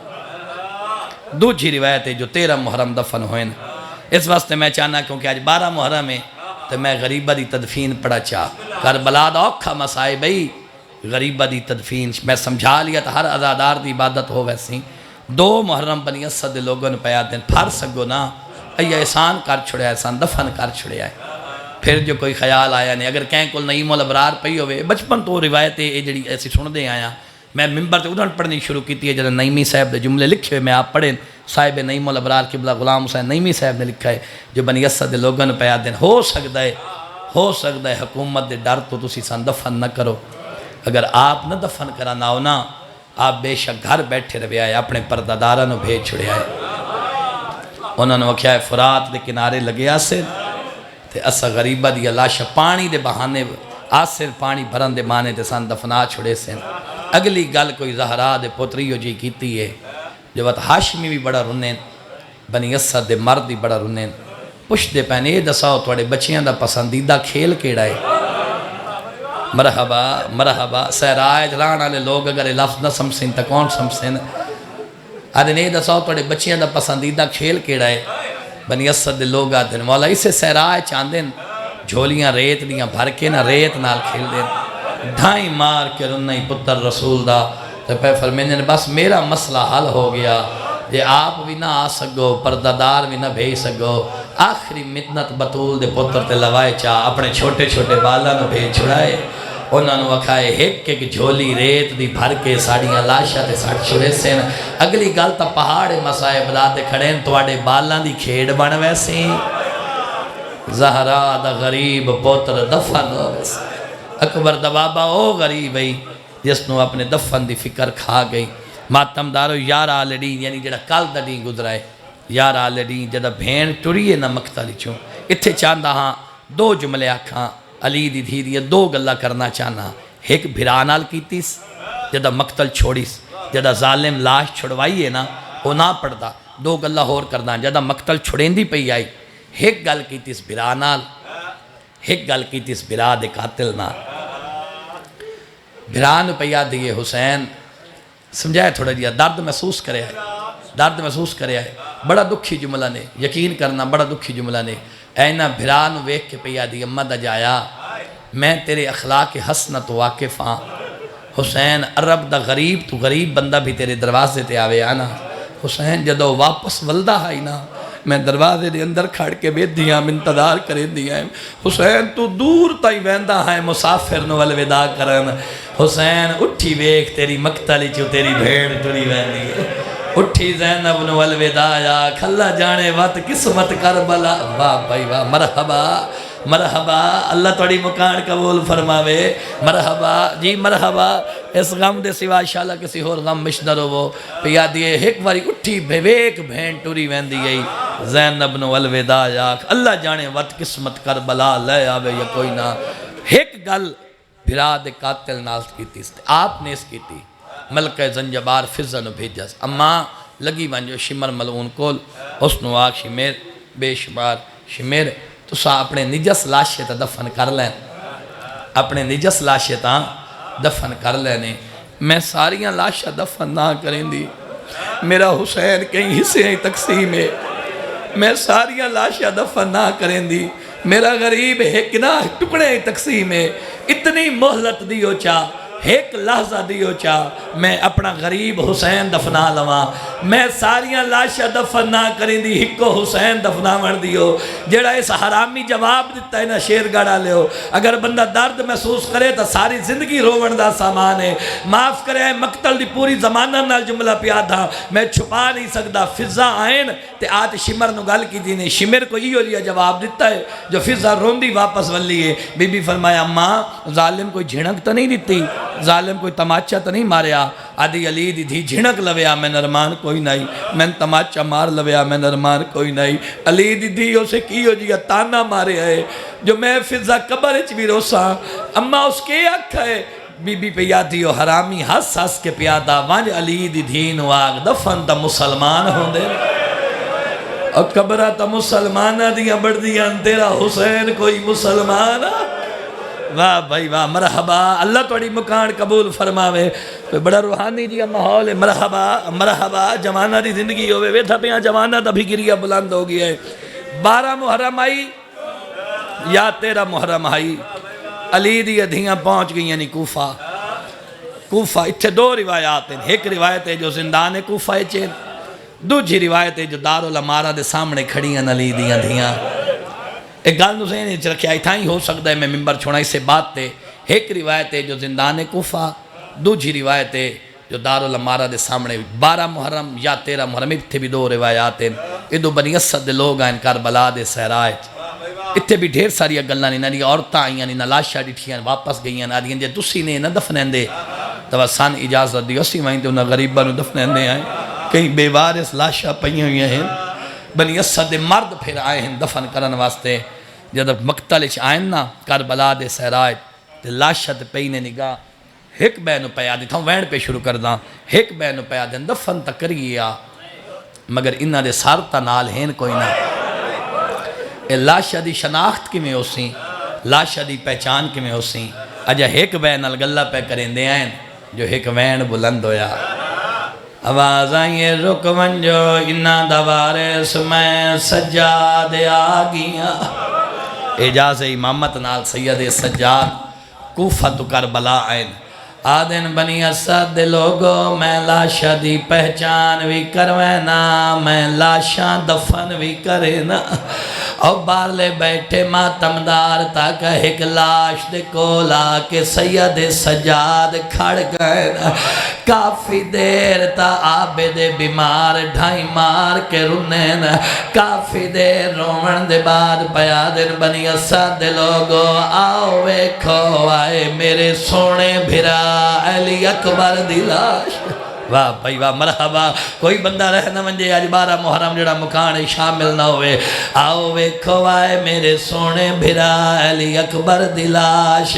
دوسری روایت ہے جو 13 محرم دفن ہوئے نا اس واسطے میں چاہنا کیونکہ آج 12 محرم ہے تو میں غریبہ دی تدفین پڑھا چاہ کربلا دا اوکھا مسائے بھئی غریبہ دی تدفین میں سمجھا لیا تو ہر عزادار دی عبادت ہو ویسی 2 محرم بنی اسد دے لوگوں نے پیا دین پھر سگو نا ایا احسان کر چھڑیا ہے احسان دفن کر چھڑیا ہے پھر جو کوئی خیال آیا نہیں اگر کہیں کل نعیم الابرار پئی ہوئے بچپن تو روایتیں یہ جڑی ایسی سن دے آیا میں ممبر سے ادھر پڑھنی شروع کی ہے جب نعیمی صاحب دے جملے لکھے ہوئے میں آپ پڑھیں صاحب نعیم الابرار قبلہ غلام حسین نعیمی صاحب نے لکھا ہے جو بنی اسد دے لوگوں نے پیا دین ہو سکتا ہے حکومت دے ڈر تو تسی سان دفن نہ کرو اگر آپ نہ دفن کرانا ہو نا آپ بے شک گھر بیٹھے روے آئے اپنے پردادارہ نو بھیج چھڑے آئے انہوں نے وکھیا ہے فرات دے کنارے لگے آسر تے اسا غریبہ دی لاشا پانی دے بہانے آسر پانی بھرن دے مانے تے سان دفنا چھڑے سن اگلی گل کوئی زہرا دے پتریو جی کیتی ہے جو وقت ہاشمی بھی بڑا رنین بنی اسد دے مرد بھی بڑا رنین پوچھ دے پہنے یہ دساؤ توڑے بچیاں دا پسندیدہ کھیل کیڑا ہے مرحبا مرحبا سہرائے جلان آلے لوگ اگر یہ لفظ نہ سمسین تا کون سمسین آدھے نہیں دساؤ توڑے بچیاں دا پسندیدہ کھیل کیڑا ہے بنی اسد دے لوگ آدھے مولا اسے سہرائے چاندن جھولیاں ریت دیاں بھر کے نہ ریت نال کھیل دیں ڈھائی مار کے رنہی پتر رسول دا تو پہ فرمینے نے بس میرا مسئلہ حل ہو گیا یہ آپ بھی نہ آ سکو پردادار بھی نہ بھیج سکو آخری مدنت بطول دے پتر تے لوائے چاہ اپنے چھوٹے چھوٹے بالا نو بھیج چھڑائے انہوں نے وکھائے ایک جھولی ریت دی بھر کے ساڑیاں لاشا تے ساڑھ چھڑے سین اگلی گل تا پہاڑے مسائے بلا دے کھڑیں توڑے بالاں دی کھیڑ بن ویسے زہرا دا غریب پتر دفن ہو ویسے اکبر دا بابا او غریب ہے جس نو اپنے دفن دی فکر کھا گئی ماتم دارو یار آلے ڈین یعنی جڑا کال دا ڈین گزرائے یار آلے ڈین جڑا بھین ٹوریے نہ مقتلی چوں اتھے چاندہ ہاں 2 جملے آکھاں علی دی دھیریے 2 گلہ کرنا چاہنا ایک بھرانال کیتیس جڑا مقتل چھوڑیس جڑا ظالم لاش چھڑوائیے نا وہ نہ پڑھدا 2 گلہ ہور کرنا جڑا مقتل چھڑین دی پئی آئی ایک گل کیتیس بھرانال ایک گل کیتیس بھرا دے قاتل نہ بھران پیا دیئے حسین سمجھائے تھوڑا دیا درد محسوس کرے آئے بڑا دکھی جملہ نے یقین کرنا بڑا دکھی جملہ نے اینہ بھران ویک کے پیا دی امہ دا جایا میں تیرے اخلاق حسنہ تو واقف ہاں حسین عرب دا غریب تو غریب بندہ بھی تیرے دروازے تے آوے آنا حسین جدو واپس ولدہ آئی نا میں دروازے دے اندر کھڑ کے بیت دیا منتظار کریں دیا حسین تو دور تائی ویندہ ہے مسافر نو الوداع کرن حسین اٹھی ویک تیری مقتلی چو تیری بھیڑ ٹری ویندی ہے اٹھی زینب نو الوداع یا کھلا جانے وقت قسمت کربلا واہ بھائی واہ مرحبا مرحبا اللہ توڑی مکان قبول فرماوے مرحبا جی مرحبا اس غم دے سوا انشاءاللہ کسی اور غم مشدر ہو پیا دیئے ایک واری اٹھی بھیویک بھین ٹوری ویندی ہے زینب نو الوداع یا اللہ جانے وقت قسمت کربلا لے آوے یا کوئی نہ ایک گل بھرا دے قاتل ناز کی تھی آپ نے اس کی تھی ملکہ زنجبار فضہ نو بھیجا اما لگی بانجو شمر ملعون کول حسن و آگ شمیر بے شمار شمیر تو سا اپنے نجس لاشے تا دفن کر لیں اپنے نجس لاشے تا دفن کر لینے میں ساریاں لاشہ دفن نہ کریں دی میرا حسین کہیں حصے ہیں تقسیم ہے میں ساریاں لاشہ دفن نہ کریں دی میرا غریب ہے کہ نہ ٹکڑے تقسیم ہے اتنی محلت دیو چاہ ایک لحظہ دیو چاہ میں اپنا غریب حسین دفنا لواں میں ساریاں لاشا دفن نہ کریں دی ہکو حسین دفنا مر دیو جڑا اس حرامی جواب دیتا ہے نا شیر گڑا لیو اگر بندہ درد محسوس کرے تو ساری زندگی روون دا سامان ہے معاف کرے مقتل دی پوری زمانہ نال جملہ پیا تھا میں چھپا نہیں سکتا فضا آئین تے آت شمر نو گل کی دینے شمر کو یہ لیا جواب دیتا ہے جو فضا روندی واپس ولی ہے بی بی فرمایا ماں ظالم کوئی جھنک تو نہیں دیتی ظالم کوئی تماچہ تو نہیں ماریا آدھی علی دی تھی جھنک لویا میں نرمان کوئی نہیں میں تماچہ مار لویا میں نرمان کوئی نہیں علی دی تھی اسے کی ہو جیا تانا مارے ہے جو میں فضا قبر اچ بھی روسا اما اس کے اکھ ہے بی بی پہ یادی ہو حرامی ہس ہس کے پیادا وانج علی دی دھین واغ دفن تا مسلمان ہوں دے اور قبرہ تا مسلمانہ دیا بڑھ دیا تیرا حسین کوئی مسلمان واہ بھائی واہ مرحبا اللہ توڑی مکان قبول فرماوے کوئی بڑا روحانی جی ماحول ہے مرحبا مرحبا جوانہ دی زندگی ہوئے ویتھا پہ یہاں جوانہ دا بھی گریہ بلند ہو گیا ہے 12 محرم آئی یا 13 محرم آئی علی دی ادھیاں پہنچ گئی یعنی کوفہ کوفہ اتھے 2 روایات ہیں ایک روایت ہے جو زندان کوفہ چین دوجھی روایت ہے جو دارالامارہ دے سامنے کھڑی ہیں علی دی ادھیاں ایک گال نو ذہن اچھ رکھیا اتھا ہی ہو سکتا ہے میں ممبر چھوڑا اس سے بات تے ایک روایت ہے جو زندان کوفہ دوجھی روایت ہے جو دارالامارہ دے سامنے 12 محرم یا 13 محرم اتھے بھی 2 روایات ہیں ادو بنی اسد دے لوگ آئیں کربلا دے سہرائے اتھے بھی ڈھیر ساری گلہ نہیں نہ عورتاں آئیں نہ لاشا ڈٹھیاں واپس گئیاں نہ دیں جے تسی نے نہ دفنیں دے تو سان اجازت دی اسی وہیں تے انہاں غریبہ نو دفنیں دے آئیں کئی بے وارث لاشا پہیاں ہوئی ہیں بنی اسد مرد پھر آئے ہیں دفن کرن واسطے جب مقتل اچھ آئیں نا کربلا دے سہرائے تے لاشا تے پہینے نگاہ ایک بینو پیا دی تھا وین پہ شروع کر دا ایک بینو پیا دیں دفن تک کرییا مگر انہاں دے سارتا نال ہیں کوئی نہ اے لاشا دی شناخت کی میں ہو سی لاشا دی پہچان کی میں ہو سی اجا ایک بین الگلہ پہ کریں دے آئیں جو ایک وین بلند ہویا آواز آئیے رکون جو انہاں دوارس میں سجاد آگیاں اجاز امامت نال سید سجاد کوفہ تو کربلا آئین آدن بنی اسد لوگو میں لاشا دی پہچان بھی کروینا میں لاشا دفن بھی کرینا اور بارلے بیٹھے ماتمدار تاکہ ایک لاش دے کولا کہ سید سجاد کھڑ گئے نا کافی دیر تا عابد بیمار ڈھائی مار کے رنے نا کافی دیر رومن دے بعد پیادن بنی اسد لوگو آؤ ویکھو آئے میرے سونے بھرا علی اکبر دی لاش واہ بھائی واہ مرحبا کوئی بندہ رہنا منجے آج 12 محرم جڑا مکان شامل نہ ہوئے آؤ ویکھو آئے میرے سونے بھرا علی اکبر دی لاش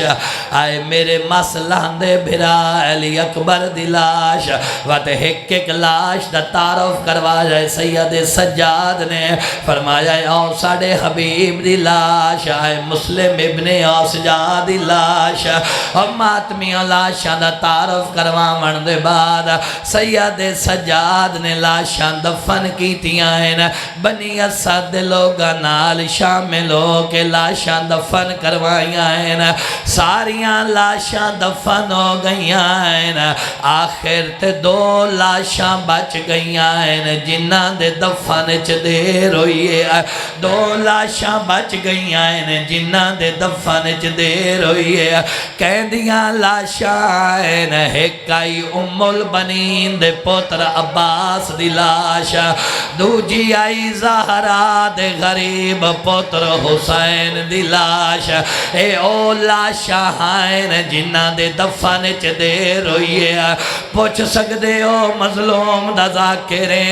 آئے میرے مسلح دے بھرا علی اکبر دی لاش وقت ایک لاش دا تعارف کروا جائے سید سجاد نے فرمایا او ساڑے حبیب دی لاش آئے مسلم ابن اوسجا دی لاش اور ماتمیاں لاشاں دا تعارف کروا من دے بعد سید سجاد نے لاشاں دفن کی تیائیں بنی اسد لوگا نال شامل ہو کے لاشاں دفن کروائیں ساریاں لاشاں دفن ہو گئیں آخر تے 2 لاشاں بچ گئیں جنہ دے دفن چ دیر ہوئی ہے 2 لاشاں بچ گئیں جنہ دے دفن چ دیر ہوئی ہے کہندیاں لاشاں ایک آئی ام البنین دے پوتر عباس دی لاش دوجی آئی زہرا دے غریب پوتر حسین دی لاش اے او لاشاں ہیں جنہ دے دفن چ دیر ہوئی ہے پوچھ سکتے ہو مظلوم دا ذاکرے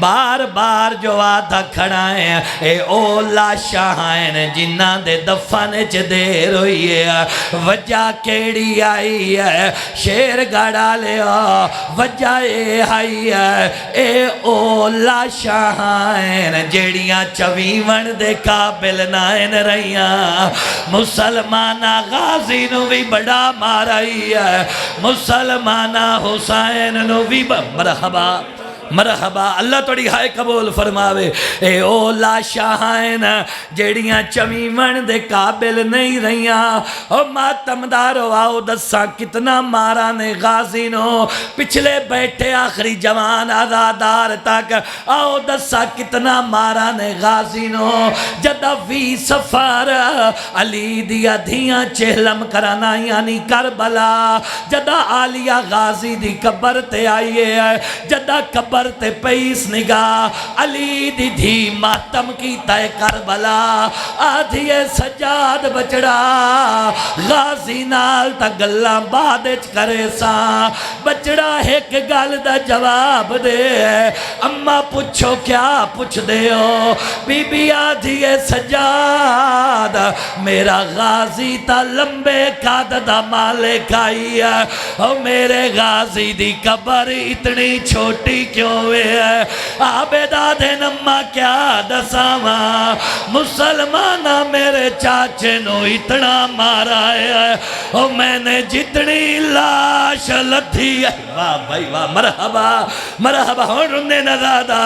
بار بار جو آدھا کھڑائیں اے او لاشاں ہیں جنہ دے دفن چ دیر ہوئی ہے وجہ کیڑی آئی ہے شیر گڑا لے وجہ اے آئی ہے اے او لاشاں جیڑیاں چویون دے قابل نائن رہیاں مسلمانہ غازی نو بھی بڑا مارائی ہے مسلمانہ حسین نو بھی مرحبا مرحبا اللہ توڑی ہائے قبول فرماوے اے او لاشاں ہیں جیڑیاں چویون دے قابل نہیں رہیاں او ماتمدارو آؤ دساں کتنا مارا نے غازی نو پچھلے بیٹھے آخری جوان آزادار تک آؤ دساں کتنا مارا نے غازی نو جدہ وی سفر علی دیا دھیاں چہلم کرانا یعنی کربلا جدہ آلیہ غازی دی قبر تے آئیے جدہ قبر تے پیس نگاہ علی دی دھی ماتم کی تے کربلا آدھیے سجاد بچڑا غازی نال تا گلاں بادچ کرے سا بچڑا ایک گل دا جواب دے اما پوچھو کیا پوچھ دے ہو بی بی آدھیے سجاد میرا غازی تا لمبے قد دا مالک آئی ہے اور میرے غازی دی قبر اتنی چھوٹی کیوں ہوئے ہے آبیدہ دے نمہ کیا دساما مسلمانہ میرے چاچے نو اتنا مارا ہے اور میں نے جتنی لاش لدھی ہے واہ بھائی واہ مرحبا مرحبا ہون رنے نزادہ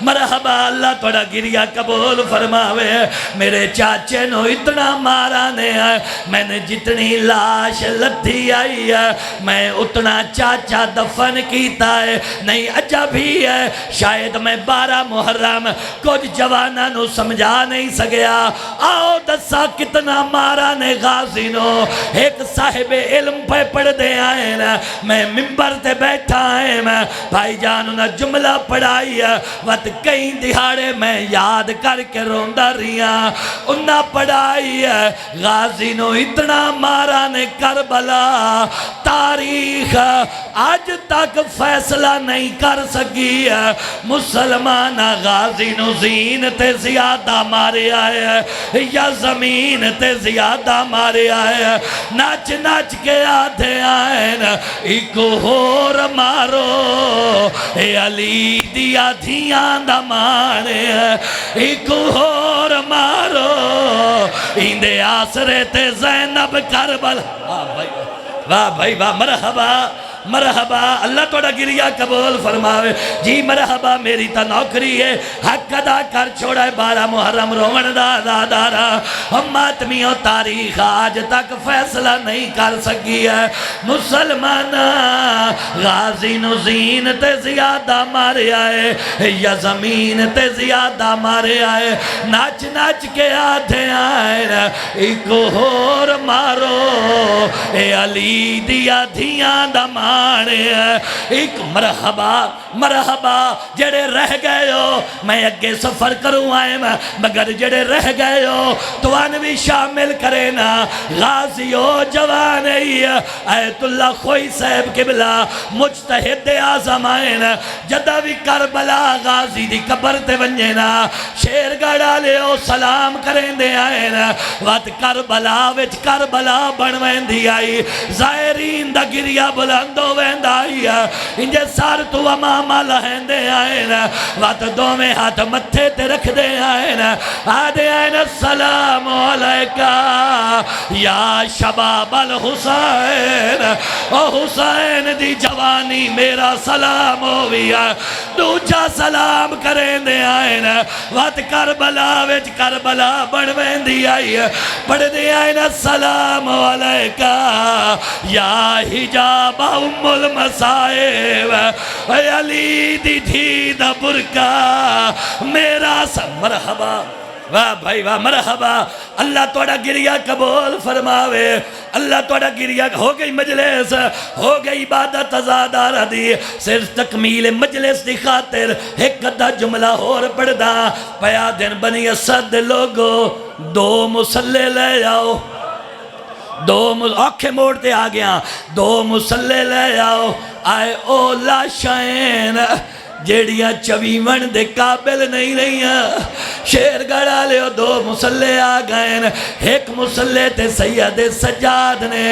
مرحبا اللہ توڑا گریا قبول فرماوے میرے چاچے نو اتنا مارا نے ہے میں نے جتنی لاش لدھی آئی ہے میں اتنا چاچا دفن کیتا ہے نہیں عجب ہی ہے شاید میں 12 محرم کچھ جوانا نو سمجھا نہیں سگیا آؤ دسا کتنا مارا نے غازی نو ایک صاحب علم پہ پڑھ دے آئے نا میں ممبر تے بیٹھا ہے میں بھائی جانو نا جملہ پڑھائی ہے وقت کئی دہاڑے میں یاد کر کے روندہ رہیا انہا پڑھائی ہے غازی نو اتنا مارا نے کربلا تاریخ آج تک فیصلہ نہیں کر سکی ہے مسلمان غازی نو زین تے زیادہ مارے آئے یا زمین تے زیادہ مارے آئے ناچ ناچ کے آدھے آئے ایک ہور مارو اے علی دیا دھیاں دا مارے ایک ہور مارو اندے آسرے تے زینب کربل واہ بھائی واہ مرحبا مرحبا اللہ توڑا گریا قبول فرماوے جی مرحبا میری تا نوکری ہے حق ادا کر چھوڑا ہے 12 محرم رومن دا دارا ہم آتمیوں تاریخ آج تک فیصلہ نہیں کر سکی ہے مسلمان غازی نو زین تے زیادہ مارے آئے یا زمین تے زیادہ مارے آئے ناچ ناچ کے آدھے آئے ایک ہور مارو اے علی دیا دھیاں دا مارے ایک مرحبا مرحبا جڑے رہ گئے ہو میں اگے سفر کروں آئے مگر جڑے رہ گئے ہو تو انوی شامل کرے نا غازی ہو جوان ایت اللہ خوئی صاحب قبلہ مجتہد آزم آئے نا جدہ بھی کربلا غازی دی قبر تے ونجے نا شیر گڑا لے ہو سلام کریں دے آئے نا وقت کربلا وچ کربلا بنوین دی آئی ظاہرین دا گریا بلندو ویند آئی انجے سار تو امامہ لہن دے آئے نا وقت دو میں ہاتھ متھے تے رکھ دے آئے نا آدھے آئے نا السلام علیکہ یا شباب الحسین او حسین دی جوانی میرا سلام ہویا دوچا سلام کریں دے آئے نا وقت کربلا وچ کربلا بڑھویں دی آئی پڑھ دے آئے نا السلام علیکہ یا حجاب ام المصائب اے علی دی دھی دا برکا میرا سا مرحبا واہ بھائی واہ مرحبا اللہ توڑا گریا قبول فرماوے اللہ توڑا گریا ہو گئی مجلس ہو گئی عبادت ازادارہ دی صرف تکمیل مجلس دی خاطر ایک قدہ جملہ اور پڑھ دا پیا دن بنی اسد لوگو 2 مسلح لے آؤ 2 آنکھیں موڑتے آ گیا 2 مسلح لے آؤ آئے او لاشائن جیڑیاں چویون دے قابل نہیں رہی ہیں شیر گڑا لے 2 مسلح آ گئے ایک مسلح تے سید سجاد نے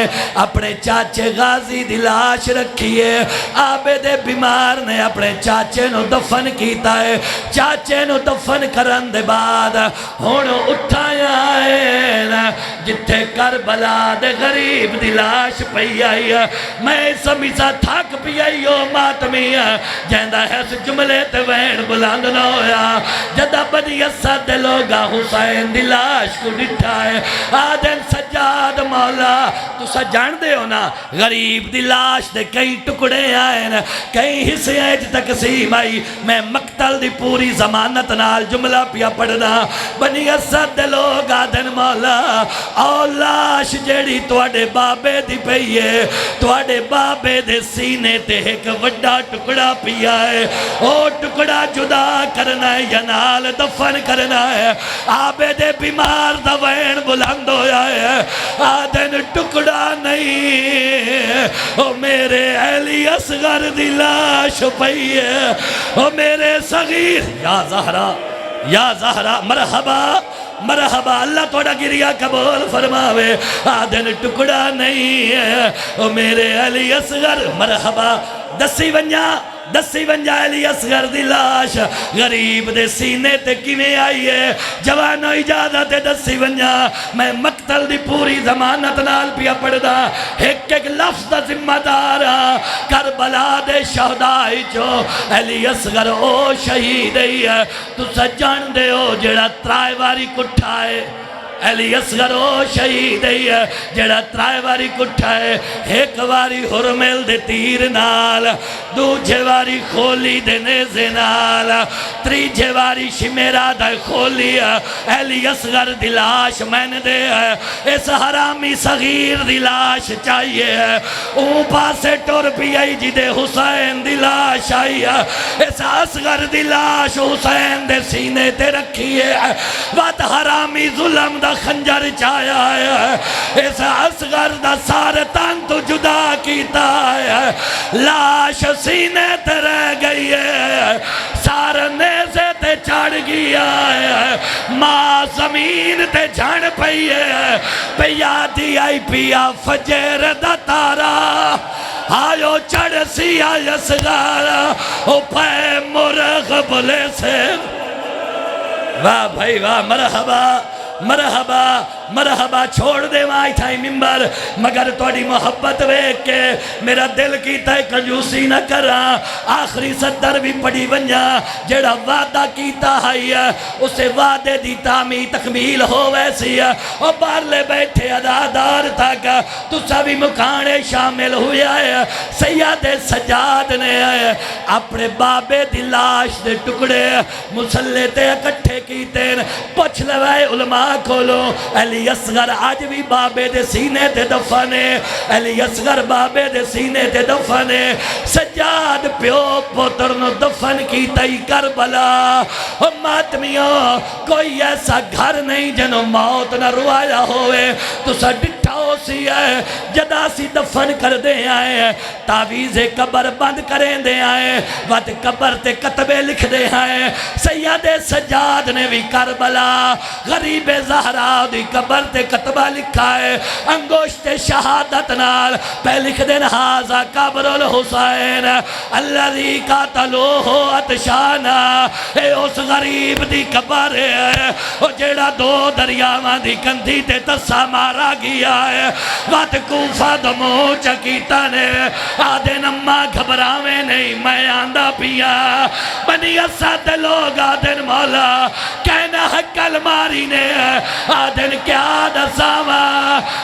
اپنے چاچے غازی دی لاش رکھی ہے عابد بیمار نے اپنے چاچے نو دفن کیتا ہے چاچے نو دفن کرن دے بعد ہونو اٹھایا ہے جتھے کربلا دے غریب دی لاش پئی آئی ہے میں سمیسا تھاک پی آئی ہو ماتمی جہندہ ہے جملے تے وین بلند نہ ہویا جدہ بنی اسد دے لوگا حسین دی لاش کو ڈٹھا ہے آدن سجاد مولا تو سجان دے ہو نا غریب دی لاش دے کئی ٹکڑے آئے نا کئی حصے ایج تقسیم آئی میں مقتل دی پوری زمانت نال جملہ پیا پڑھنا بنی اسد دے لوگ آدن مولا او لاش جیڑی توڑے بابے دی پئیے توڑے بابے دے سینے تے ایک وڈا ٹکڑا پیا ہے او ٹکڑا جدا کرنا ہے یا نال دفن کرنا ہے آبے دے بیمار دا وین بلند ہویا ہے آدن ٹکڑا نہیں او میرے علی اصغر دی لاش پئی ہے او میرے صغیر یا زہرا مرحبا مرحبا اللہ توڑا گریا قبول فرماوے آدن ٹکڑا نہیں ہے او میرے علی اصغر مرحبا دسی ونجا علی اصغر دی لاش غریب دے سینے تے کیویں آئی ہے جوانو اجازت دسی ونجا میں مقتل دی پوری ضمانت نال پیا پڑھدا ایک ایک لفظ دا ذمہ دار کربلا دے شہدائی جو علی اصغر او شہید ہے تو سجان دے ہو جڑا ترائے واری کٹھا ہے علی اصغر او شہید ہے جڑا ترائے واری کٹھا ہے ایک واری حرمل دے تیر نال دوجھے واری کھولی دے نیزے نال تریجھے واری شمیرہ دے کھولی علی اصغر دی لاش میں نے دے اس حرامی صغیر دی لاش چاہیے اون پاسے ٹور پی آئی جی دے حسین دی لاش آئی اس اصغر دی لاش حسین دے سینے تے رکھی ہے وات حرامی ظلم دا خنجر چایا ہے اس اصغر دا سارے تن تو جدا کیتا ہے لاش سینے تے رہ گئی ہے سارے نیزے تے چڑھ گیا ہے ماں زمین تے جھن پئی ہے پیا دی آئی پیا فجر دا تارا آیو چڑھ سی آئی اصغر او پہ مرغ بلے سے واہ بھائی واہ مرحبا مرحبا مرحبا چھوڑ دے وہاں تھائی ممبر مگر توڑی محبت ویک کے میرا دل کی تے کنجوسی نہ کرا آخری صدر بھی پڑی ونجا جڑا وعدہ کیتا ہے اسے وعدے دی تعمی تکمیل ہو ویسی اور بار لے بیٹھے ادادار تک تو سبھی مکانے شامل ہویا ہے سید سجاد نے اپنے بابے دی لاش دے ٹکڑے مسلح تے اکٹھے کیتے پچھ لوائے علماء کھولو علی اصغر آج بھی بابے دے سینے تے دفنے علی اصغر بابے دے سینے تے دفنے سجاد پیو پتر نو دفن کی تئی کربلا ماتمیوں کوئی ایسا گھر نہیں جنو موت نہ روایا ہوئے تو سا ڈٹھا ہو سی ہے جدا سی دفن کر دے آئے تعویز قبر بند کریں دے آئے وقت قبر تے کتبے لکھ دے آئے سید سجاد نے بھی کربلا غریب زہرا دی قبر تے کتبہ لکھا ہے انگوشت شہادت نال پہ لکھ دین حاضا قبر الحسین اللذی قاتلوہ اتشانا اے اس غریب دی قبر ہے او جیڑا دو دریاواں دی کندھی تے تسا مارا گیا ہے وقت کوفہ دمو چکیتا نے آدھے نمہ گھبراویں نہیں میں آندہ پیا بنی اسد لوگ آدھن مولا کہنا حق الماری نے آدھن کیا دساوا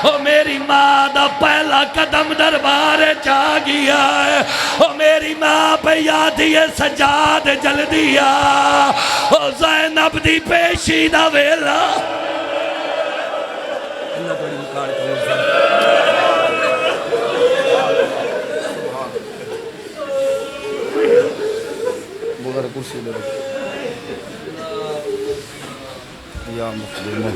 او میری ماں دا پہلا قدم دربار چا گیا ہے او میری ماں پہ یادی سجاد جل دیا او زینب دی پیشی دا ویلا اللہ بڑی مکار بغیر کرسی لے رکھ یا مخدومہ